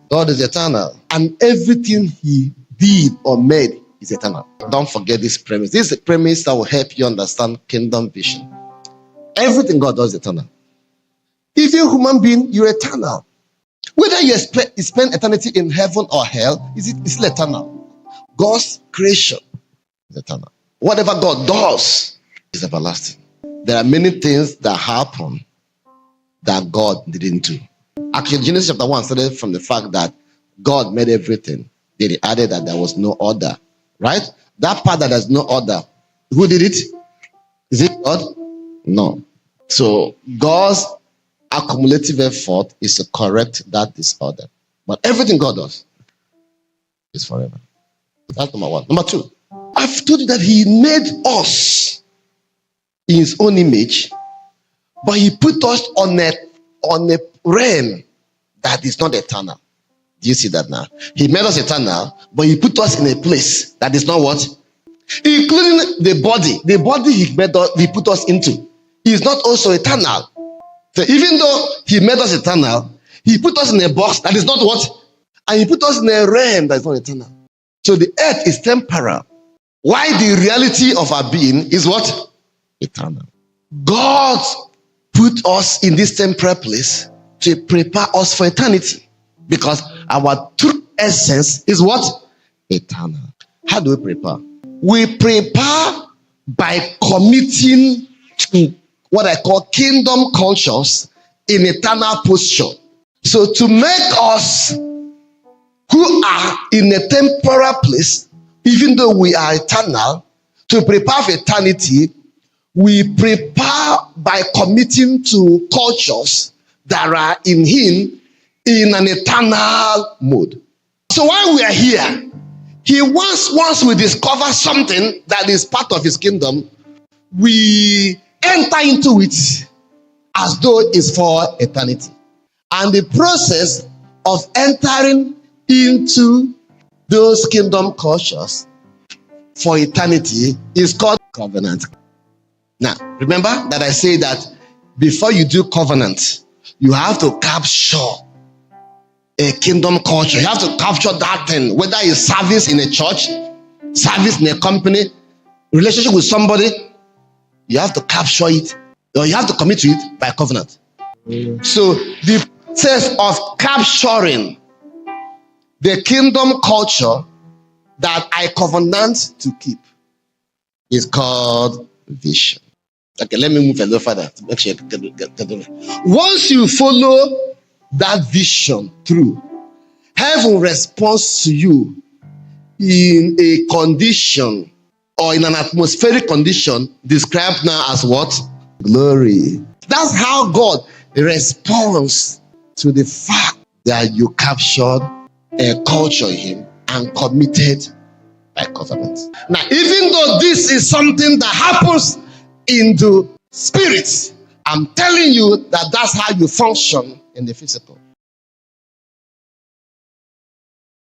God is eternal, and everything he did or made is eternal. Don't forget this premise. This is a premise that will help you understand kingdom vision. Everything God does is eternal. If you're a human being, you're eternal. Whether you spend eternity in heaven or hell, it's still eternal. God's creation is eternal. Whatever God does is everlasting. There are many things that happen that God didn't do. Actually, Genesis chapter 1 started from the fact that God made everything. Then he added that there was no order. Right? That part that there's no order, who did it? Is it God? No. So God's accumulative effort is to correct that disorder. But everything God does is forever. That's number one. Number two, I've told you that he made us in his own image, but he put us on a realm that is not eternal. Do you see that now? He made us eternal, but he put us in a place that is not what? Including the body. The body he put us into is not also eternal. So even though he made us eternal, he put us in a box that is not what? And he put us in a realm that is not eternal. So the earth is temporal. Why the reality of our being is what? Eternal. God put us in this temporal place to prepare us for eternity. Because our true essence is what? Eternal. How do we prepare? We prepare by committing to what I call kingdom cultures in eternal posture. So to make us who are in a temporal place, even though we are eternal, to prepare for eternity, we prepare by committing to cultures that are in him in an eternal mode. So while we are here, he wants, once we discover something that is part of his kingdom, we enter into it as though it's for eternity. And the process of entering into those kingdom cultures for eternity is called covenant. Now, remember that I say that before you do covenant, you have to capture a kingdom culture. You have to capture that thing, whether it's service in a church, service in a company, relationship with somebody. You have to capture it, or you have to commit to it by covenant. So the process of capturing the kingdom culture that I covenant to keep is called vision. Okay, let me move a little further to make sure you get. Once you follow that vision through, heaven responds to you in a condition or in an atmospheric condition described now as what? Glory. That's how God responds to the fact that you captured a culture in him and committed by covenant. Now, even though this is something that happens in the spirit, I'm telling you that that's how you function in the physical.